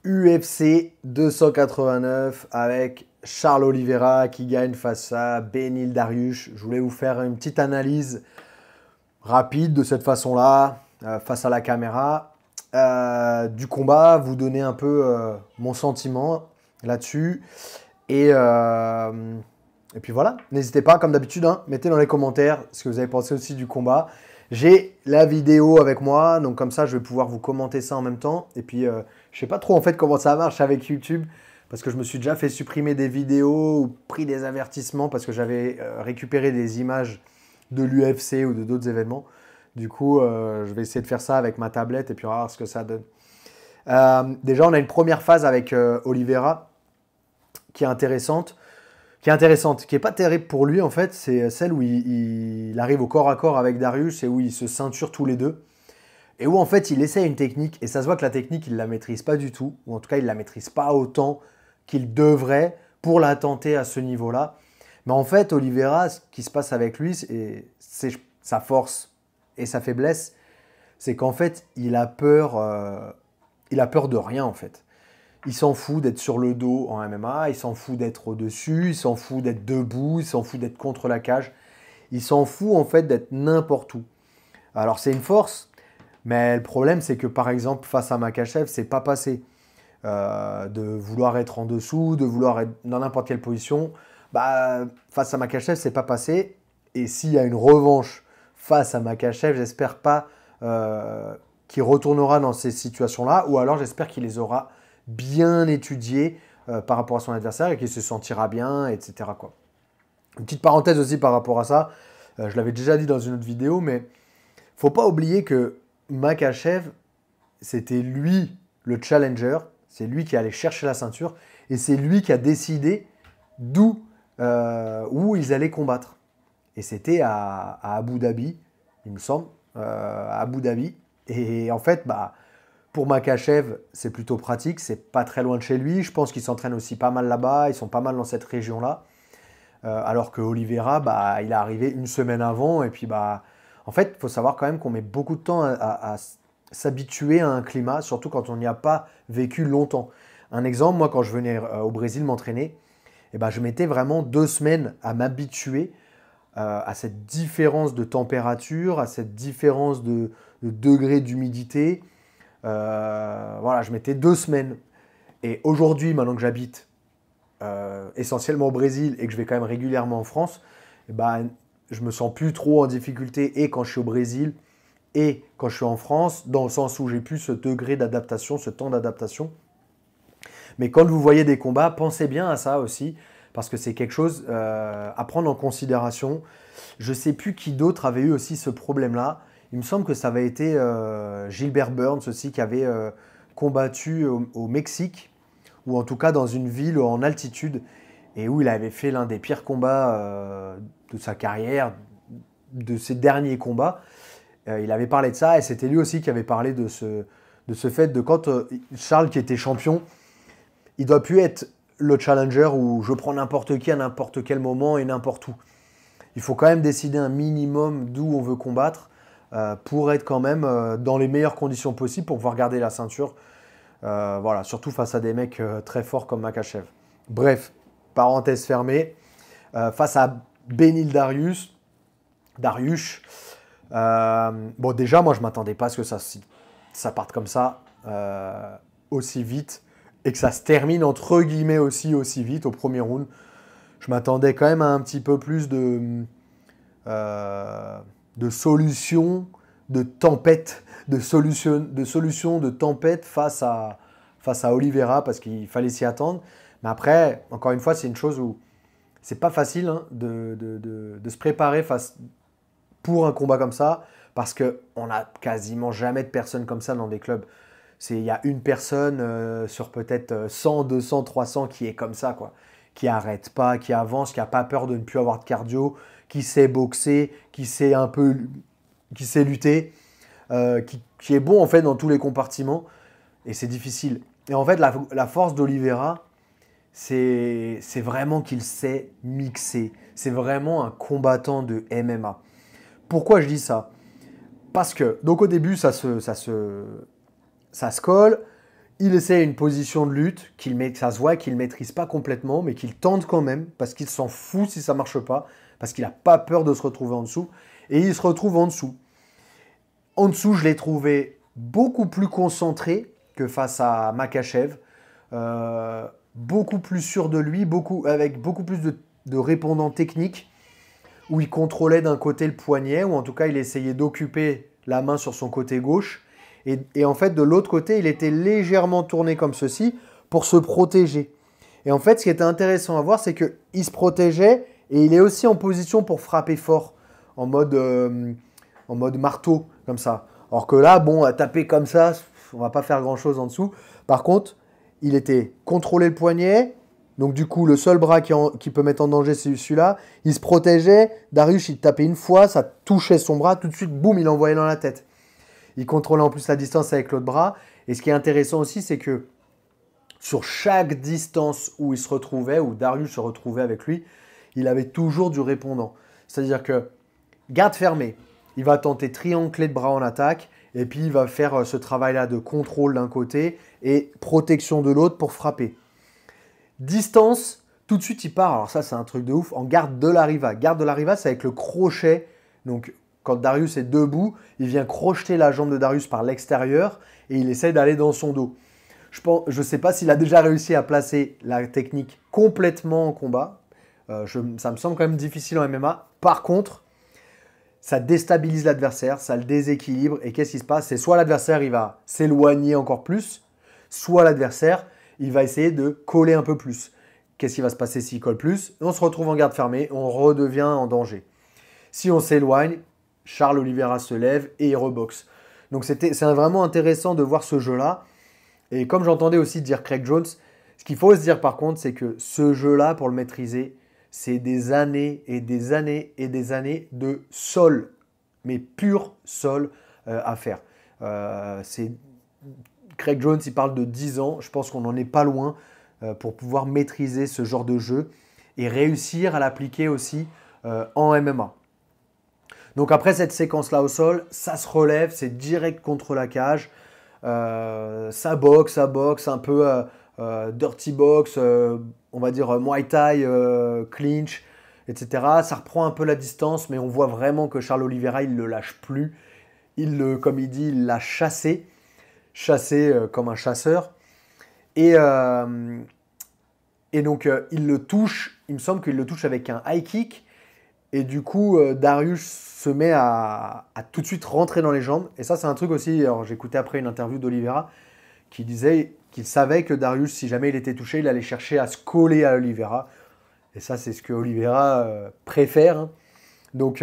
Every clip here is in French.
UFC 289 avec Charles Oliveira qui gagne face à Beneil Dariush. Je voulais vous faire une petite analyse rapide de cette façon-là, face à la caméra, du combat, vous donner un peu mon sentiment là-dessus. Et, euh, et puis voilà, n'hésitez pas, comme d'habitude, hein, mettez dans les commentaires ce que vous avez pensé aussi du combat. J'ai la vidéo avec moi, donc comme ça, je vais pouvoir vous commenter ça en même temps. Et puis, je sais pas trop en fait comment ça marche avec YouTube, parce que je me suis déjà fait supprimer des vidéos ou pris des avertissements parce que j'avais récupéré des images de l'UFC ou de d'autres événements. Du coup, je vais essayer de faire ça avec ma tablette et puis on va voir ce que ça donne. Déjà, on a une première phase avec Oliveira qui est intéressante, qui est pas terrible pour lui en fait. C'est celle où il arrive au corps à corps avec Darius et où ils se ceinturent tous les deux. Et où en fait il essaie une technique et ça se voit que la technique il la maîtrise pas du tout, ou en tout cas il la maîtrise pas autant qu'il devrait pour la tenter à ce niveau-là. Mais en fait Oliveira, ce qui se passe avec lui, c'est sa force et sa faiblesse, c'est qu'en fait il a peur de rien en fait. Il s'en fout d'être sur le dos en MMA, il s'en fout d'être au-dessus, il s'en fout d'être debout, il s'en fout d'être contre la cage. Il s'en fout en fait d'être n'importe où. Alors c'est une force, mais le problème c'est que par exemple face à Makhachev, c'est pas passé. De vouloir être en dessous, de vouloir être dans n'importe quelle position. Bah, face à Makhachev, c'est pas passé. Et s'il y a une revanche face à Makhachev, j'espère pas qu'il retournera dans ces situations-là, ou alors j'espère qu'il les aura bien étudiées par rapport à son adversaire et qu'il se sentira bien, etc., quoi. Une petite parenthèse aussi par rapport à ça, je l'avais déjà dit dans une autre vidéo, mais faut pas oublier que Makhachev, c'était lui le challenger, c'est lui qui allait chercher la ceinture et c'est lui qui a décidé d'où où ils allaient combattre. Et c'était à Abu Dhabi, il me semble, à Abu Dhabi. Et en fait, bah, pour Makhachev, c'est plutôt pratique, c'est pas très loin de chez lui. Je pense qu'ils s'entraînent aussi pas mal là-bas, ils sont pas mal dans cette région-là. Alors que Oliveira, bah, il est arrivé une semaine avant. Et puis, bah, en fait, il faut savoir quand même qu'on met beaucoup de temps à s'habituer à un climat, surtout quand on n'y a pas vécu longtemps. Un exemple, moi, quand je venais au Brésil m'entraîner, eh ben, je mettais vraiment 2 semaines à m'habituer à cette différence de température, à cette différence de degré d'humidité. Voilà, je mettais 2 semaines. Et aujourd'hui, maintenant que j'habite essentiellement au Brésil et que je vais quand même régulièrement en France, eh ben, je me sens plus trop en difficulté et quand je suis au Brésil et quand je suis en France, dans le sens où j'ai plus ce degré d'adaptation, ce temps d'adaptation. Mais quand vous voyez des combats, pensez bien à ça aussi, parce que c'est quelque chose à prendre en considération. Je ne sais plus qui d'autre avait eu aussi ce problème-là. Il me semble que ça avait été Gilbert Burns aussi qui avait combattu au Mexique, ou en tout cas dans une ville en altitude, et où il avait fait l'un des pires combats de sa carrière, de ses derniers combats. Il avait parlé de ça, et c'était lui aussi qui avait parlé de ce fait de quand Charles, qui était champion, il doit plus être le challenger où je prends n'importe qui à n'importe quel moment et n'importe où. Il faut quand même décider un minimum d'où on veut combattre pour être quand même dans les meilleures conditions possibles pour pouvoir garder la ceinture. Voilà, surtout face à des mecs très forts comme Makhachev. Bref, parenthèse fermée. Face à Beneil Dariush, bon déjà moi je m'attendais pas à ce que ça parte comme ça aussi vite et que ça se termine entre guillemets aussi vite au premier round. Je m'attendais quand même à un petit peu plus de solutions, de tempête, de tempête face à Oliveira parce qu'il fallait s'y attendre. Mais après, encore une fois, c'est une chose où c'est pas facile hein, de se préparer pour un combat comme ça parce qu'on n'a quasiment jamais de personnes comme ça dans des clubs. Il y a une personne sur peut-être 100, 200, 300 qui est comme ça, quoi. Qui arrête pas, qui avance, qui n'a pas peur de ne plus avoir de cardio, qui sait boxer, qui sait lutter, qui est bon en fait dans tous les compartiments. Et c'est difficile. Et en fait, la force d'Oliveira, c'est vraiment qu'il sait mixer. C'est vraiment un combattant de MMA. Pourquoi je dis ça? Parce que, donc au début, ça se colle. Il essaie une position de lutte, ça se voit qu'il ne maîtrise pas complètement, mais qu'il tente quand même, parce qu'il s'en fout si ça ne marche pas, parce qu'il n'a pas peur de se retrouver en dessous. Et il se retrouve en dessous. En dessous, je l'ai trouvé beaucoup plus concentré que face à Makhachev. Beaucoup plus sûr de lui, avec beaucoup plus de répondants techniques, où il contrôlait d'un côté le poignet, ou en tout cas il essayait d'occuper la main sur son côté gauche. Et en fait, de l'autre côté, il était légèrement tourné comme ceci pour se protéger. Et en fait, ce qui était intéressant à voir, c'est qu'il se protégeait et il est aussi en position pour frapper fort, en mode marteau, comme ça. Alors que là, bon, à taper comme ça, on va pas faire grand-chose en dessous. Par contre, il était contrôlé le poignet. Donc du coup, le seul bras qui peut mettre en danger, c'est celui-là. Il se protégeait. Dariush, il tapait une fois, ça touchait son bras. Tout de suite, boum, il l'envoyait dans la tête. Il contrôlait en plus la distance avec l'autre bras. Et ce qui est intéressant aussi, c'est que sur chaque distance où il se retrouvait, où Dariush se retrouvait avec lui, il avait toujours du répondant. C'est-à-dire que garde fermée, il va tenter triangle clé de bras en attaque. Et puis, il va faire ce travail-là de contrôle d'un côté et protection de l'autre pour frapper. Distance, tout de suite, il part. Alors ça, c'est un truc de ouf. En garde de la riva. Garde de la riva, c'est avec le crochet. Donc, quand Darius est debout, il vient crocheter la jambe de Darius par l'extérieur et il essaie d'aller dans son dos. Je ne sais pas s'il a déjà réussi à placer la technique complètement en combat. Ça me semble quand même difficile en MMA. Par contre, ça déstabilise l'adversaire, ça le déséquilibre. Et qu'est-ce qui se passe? C'est soit l'adversaire il va s'éloigner encore plus, soit l'adversaire il va essayer de coller un peu plus. Qu'est-ce qui va se passer s'il colle plus? On se retrouve en garde fermée, on redevient en danger. Si on s'éloigne, Charles Oliveira se lève et il reboxe. Donc c'est vraiment intéressant de voir ce jeu-là. Et comme j'entendais aussi dire Craig Jones, ce qu'il faut se dire par contre, c'est que ce jeu-là, pour le maîtriser, c'est des années et des années et des années de sol, mais pur sol à faire. Craig Jones, il parle de 10 ans. Je pense qu'on n'en est pas loin pour pouvoir maîtriser ce genre de jeu et réussir à l'appliquer aussi en MMA. Donc après cette séquence-là au sol, ça se relève, c'est direct contre la cage. Ça boxe un peu dirty box, on va dire Muay Thai, clinch, etc. Ça reprend un peu la distance, mais on voit vraiment que Charles Oliveira, il ne le lâche plus. Comme il dit, il l'a chassé comme un chasseur. Et donc, il le touche, il me semble qu'il le touche avec un high kick. Et du coup, Dariush se met à tout de suite rentrer dans les jambes. Et ça, c'est un truc aussi, alors j'écoutais après une interview d'Oliveira qui disait qu'il savait que Dariush, si jamais il était touché, il allait chercher à se coller à Oliveira. Et ça, c'est ce que Oliveira préfère. Hein. Donc,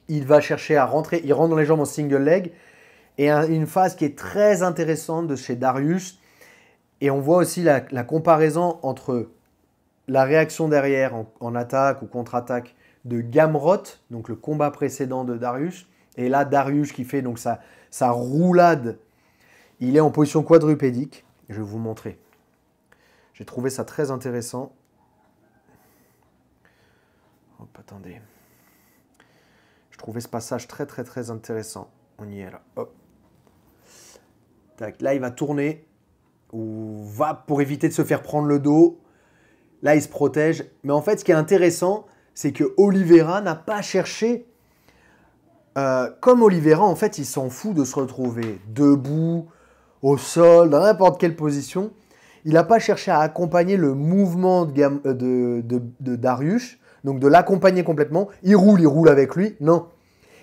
il va chercher à rentrer, il rentre dans les jambes en single leg. Et une phase qui est très intéressante de chez Dariush. Et on voit aussi la comparaison entre la réaction derrière en attaque ou contre-attaque de Gamrot, donc le combat précédent de Dariush. Et là, Dariush qui fait donc sa roulade, il est en position quadrupédique. Je vais vous montrer. J'ai trouvé ça très intéressant. Hop, attendez. Je trouvais ce passage très très très intéressant. On y est là. Hop. Tac. Là, il va tourner ou va pour éviter de se faire prendre le dos. Là, il se protège. Mais en fait, ce qui est intéressant, c'est que Oliveira n'a pas cherché. Comme Oliveira, en fait, il s'en fout de se retrouver debout, au sol, dans n'importe quelle position. Il n'a pas cherché à accompagner le mouvement de Dariush, donc de l'accompagner complètement. Il roule avec lui. Non.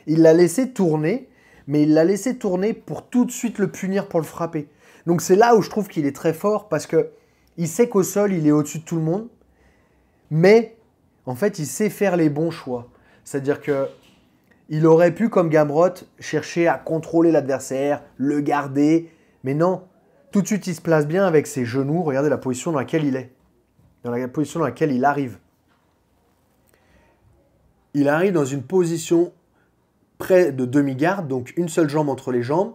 Il l'a laissé tourner, mais il l'a laissé tourner pour tout de suite le punir pour le frapper. Donc c'est là où je trouve qu'il est très fort parce que il sait qu'au sol, il est au-dessus de tout le monde, mais en fait, il sait faire les bons choix. C'est-à-dire qu'il aurait pu, comme Gamrot, chercher à contrôler l'adversaire, le garder, mais non. Tout de suite, il se place bien avec ses genoux. Regardez la position dans laquelle il est, dans la position dans laquelle il arrive. Il arrive dans une position près de demi-garde, donc une seule jambe entre les jambes,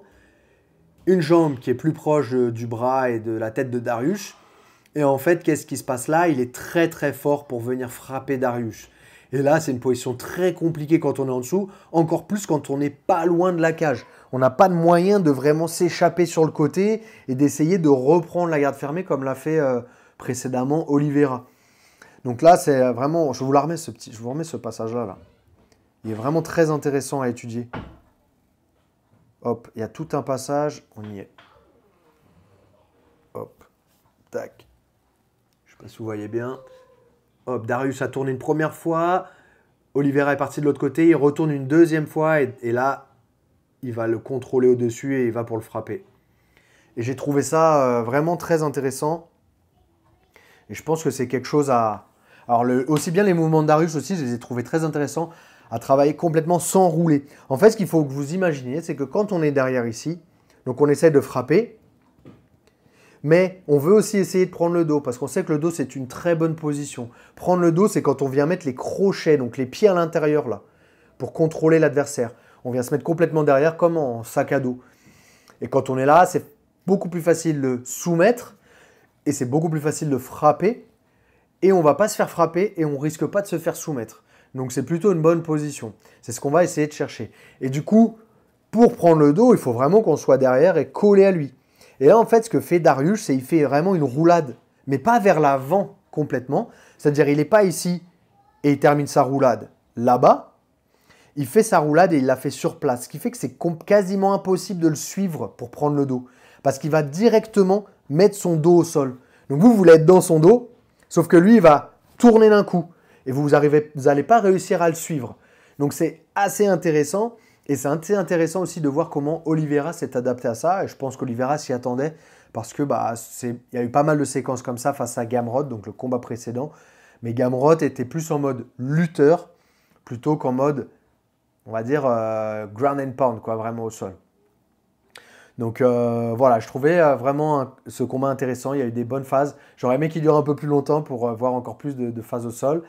une jambe qui est plus proche du bras et de la tête de Dariush. Et en fait, qu'est-ce qui se passe là? Il est très très fort pour venir frapper Dariush. Et là, c'est une position très compliquée quand on est en dessous, encore plus quand on n'est pas loin de la cage. On n'a pas de moyen de vraiment s'échapper sur le côté et d'essayer de reprendre la garde fermée comme l'a fait précédemment Oliveira. Donc là, c'est vraiment, je vous remets ce passage-là. Là. Il est vraiment très intéressant à étudier. Hop, il y a tout un passage, on y est. Hop, tac. Je ne sais pas si vous voyez bien. Hop, Darius a tourné une première fois. Oliveira est parti de l'autre côté. Il retourne une deuxième fois. Et là, il va le contrôler au-dessus et il va pour le frapper. Et j'ai trouvé ça vraiment très intéressant. Et je pense que c'est quelque chose à... Alors, aussi bien les mouvements de Darius aussi, je les ai trouvés très intéressants à travailler complètement sans rouler. En fait, ce qu'il faut que vous imaginiez, c'est que quand on est derrière ici, donc on essaie de frapper, mais on veut aussi essayer de prendre le dos, parce qu'on sait que le dos, c'est une très bonne position. Prendre le dos, c'est quand on vient mettre les crochets, donc les pieds à l'intérieur, là, pour contrôler l'adversaire. On vient se mettre complètement derrière, comme en sac à dos. Et quand on est là, c'est beaucoup plus facile de soumettre, et c'est beaucoup plus facile de frapper, et on ne va pas se faire frapper, et on ne risque pas de se faire soumettre. Donc c'est plutôt une bonne position. C'est ce qu'on va essayer de chercher. Et du coup, pour prendre le dos, il faut vraiment qu'on soit derrière et collé à lui. Et là, en fait, ce que fait Darius, c'est qu'il fait vraiment une roulade, mais pas vers l'avant complètement. C'est-à-dire, il n'est pas ici et il termine sa roulade là-bas. Il fait sa roulade et il la fait sur place, ce qui fait que c'est quasiment impossible de le suivre pour prendre le dos. Parce qu'il va directement mettre son dos au sol. Donc vous voulez être dans son dos, sauf que lui, il va tourner d'un coup. Et vous n'allez pas réussir à le suivre. Donc c'est assez intéressant. Et c'est assez intéressant aussi de voir comment Oliveira s'est adapté à ça. Et je pense qu'Oliveira s'y attendait parce que il y a eu pas mal de séquences comme ça face à Gamrot, donc le combat précédent. Mais Gamrot était plus en mode lutteur plutôt qu'en mode, on va dire, ground and pound, quoi, vraiment au sol. Donc voilà, je trouvais vraiment ce combat intéressant. Il y a eu des bonnes phases. J'aurais aimé qu'il dure un peu plus longtemps pour voir encore plus de phases au sol.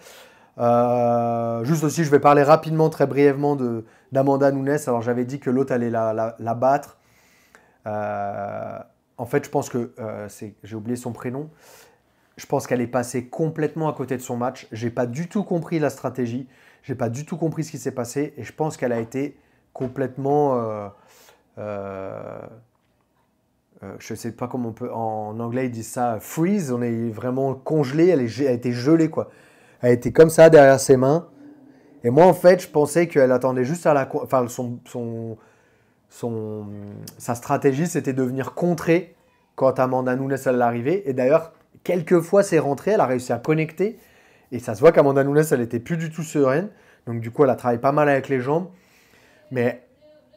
Juste aussi, je vais parler rapidement, très brièvement d'Amanda Nunes. Alors j'avais dit que l'autre allait la battre. En fait, je pense que j'ai oublié son prénom. Je pense qu'elle est passée complètement à côté de son match. J'ai pas du tout compris la stratégie. J'ai pas du tout compris ce qui s'est passé. Et je pense qu'elle a été complètement... je sais pas comment on peut... En anglais, ils disent ça, freeze. On est vraiment congelé. Elle a été gelée, quoi. Elle était comme ça derrière ses mains. Et moi, en fait, je pensais qu'elle attendait juste à la... Enfin, sa stratégie, c'était de venir contrer quand Amanda Nunes allait arriver. Et d'ailleurs, quelques fois, c'est rentré. Elle a réussi à connecter. Et ça se voit qu'Amanda Nunes, elle n'était plus du tout sereine. Donc, du coup, elle a travaillé pas mal avec les jambes. Mais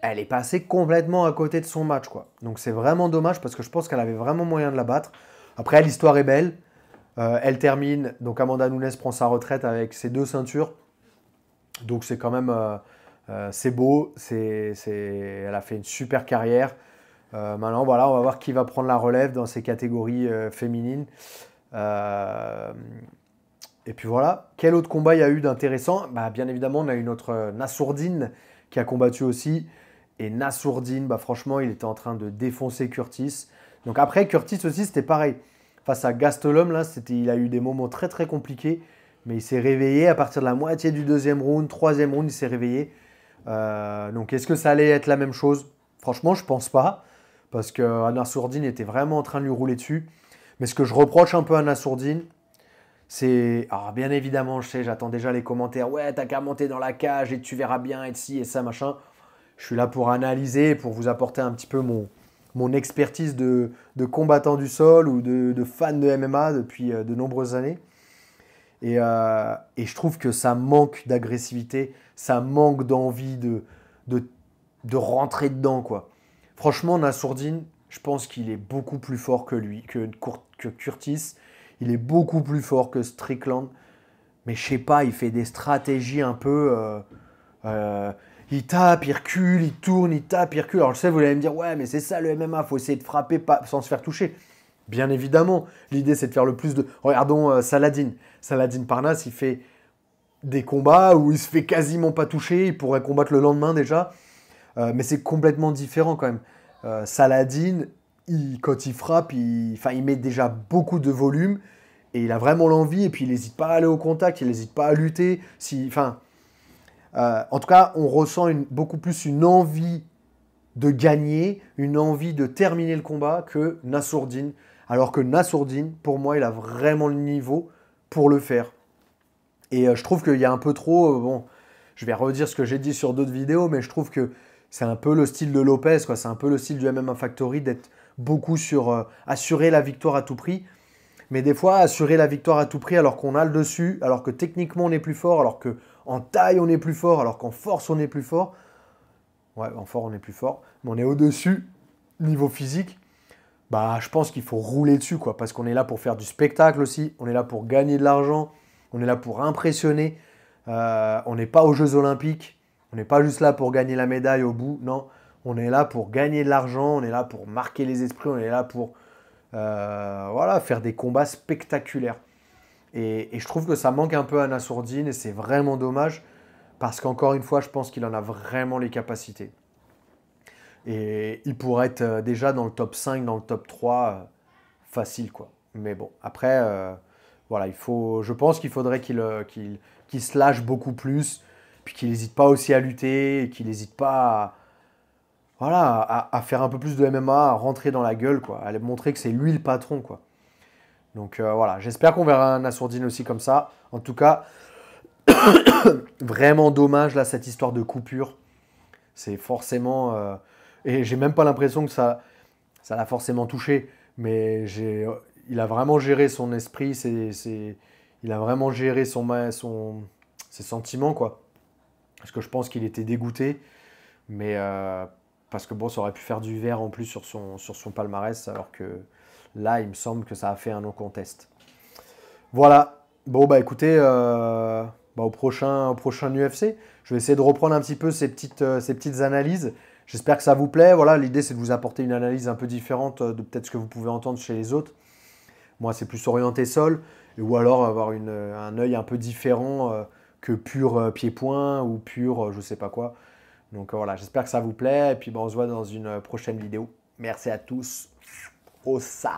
elle est passée complètement à côté de son match, quoi. Donc, c'est vraiment dommage parce que je pense qu'elle avait vraiment moyen de la battre. Après, l'histoire est belle. Elle termine, donc Amanda Nunes prend sa retraite avec ses 2 ceintures. Donc c'est quand même, c'est beau, elle a fait une super carrière. Maintenant, voilà, on va voir qui va prendre la relève dans ces catégories féminines. Et puis voilà, quel autre combat il y a eu d'intéressant? Bien évidemment, on a eu notre Nassourdine qui a combattu aussi. Et Nassourdine, franchement, il était en train de défoncer Curtis. Donc après, Curtis aussi, c'était pareil. Face à Gastelum, là, il a eu des moments très très compliqués, mais il s'est réveillé à partir de la moitié du 2e round, 3e round, il s'est réveillé. Donc est-ce que ça allait être la même chose? Franchement, je pense pas, parce que Nassourdine était vraiment en train de lui rouler dessus. Mais ce que je reproche un peu à Nassourdine, c'est... Alors bien évidemment, je sais, j'attends déjà les commentaires. Ouais, t'as qu'à monter dans la cage et tu verras bien, et ci et ça, machin. Je suis là pour analyser, pour vous apporter un petit peu mon expertise de combattant du sol ou de fan de MMA depuis de nombreuses années. Et je trouve que ça manque d'agressivité, ça manque d'envie de rentrer dedans, quoi. Franchement, Nassourdine, je pense qu'il est beaucoup plus fort que lui, que Curtis. Il est beaucoup plus fort que Strickland. Mais je sais pas, il fait des stratégies un peu... il tape, il recule, il tourne, il tape, il recule. Alors je sais, vous allez me dire, ouais, mais c'est ça le MMA, il faut essayer de frapper sans se faire toucher. Bien évidemment, l'idée c'est de faire le plus de... Regardons Saladin. Saladin Parnasse, il fait des combats où il se fait quasiment pas toucher, il pourrait combattre le lendemain déjà. Mais c'est complètement différent quand même. Saladin, quand il frappe, il met déjà beaucoup de volume Et il a vraiment l'envie, et puis il n'hésite pas à aller au contact, il n'hésite pas à lutter. En tout cas, on ressent beaucoup plus une envie de gagner, une envie de terminer le combat que Nassourdine. Alors que Nassourdine, pour moi, il a vraiment le niveau pour le faire. Et je trouve qu'il y a un peu trop... bon, je vais redire ce que j'ai dit sur d'autres vidéos, mais je trouve que c'est un peu le style de Lopez, quoi. C'est un peu le style du MMA Factory d'être beaucoup sur assurer la victoire à tout prix. Mais des fois, assurer la victoire à tout prix alors qu'on a le dessus, alors que techniquement on est plus fort, alors qu'en taille on est plus fort, alors qu'en force on est plus fort. Ouais, en force on est plus fort, mais on est au-dessus, niveau physique. Bah, je pense qu'il faut rouler dessus, quoi, parce qu'on est là pour faire du spectacle aussi, on est là pour gagner de l'argent, on est là pour impressionner. On n'est pas aux Jeux Olympiques, on n'est pas juste là pour gagner la médaille au bout, non. On est là pour gagner de l'argent, on est là pour marquer les esprits, on est là pour voilà, faire des combats spectaculaires. Et je trouve que ça manque un peu à Nassourdine et c'est vraiment dommage parce qu'encore une fois, je pense qu'il en a vraiment les capacités. Et il pourrait être déjà dans le top 5, dans le top 3, facile, quoi. Mais bon, après, voilà, je pense qu'il faudrait qu'il se lâche beaucoup plus, puis qu'il n'hésite pas aussi à lutter, et qu'il n'hésite pas voilà, à faire un peu plus de MMA, à rentrer dans la gueule, quoi, à montrer que c'est lui le patron, quoi. Donc voilà, j'espère qu'on verra un Nassourdine aussi comme ça. En tout cas, vraiment dommage, là, cette histoire de coupure. C'est forcément... et j'ai même pas l'impression que ça l'a forcément touché. Mais il a vraiment géré son esprit, il a vraiment géré ses sentiments, quoi. Parce que je pense qu'il était dégoûté. Mais parce que bon, ça aurait pu faire du vert en plus sur son palmarès, alors que là, il me semble que ça a fait un non-contest. Voilà. Bon, bah écoutez, au prochain UFC, je vais essayer de reprendre un petit peu ces petites analyses. J'espère que ça vous plaît. Voilà, l'idée, c'est de vous apporter une analyse un peu différente de peut-être ce que vous pouvez entendre chez les autres. Moi, c'est plus orienté sol, ou alors avoir un œil un peu différent que pur pied-point ou pur je sais pas quoi. Donc voilà, j'espère que ça vous plaît. Et puis on se voit dans une prochaine vidéo. Merci à tous. Ossa!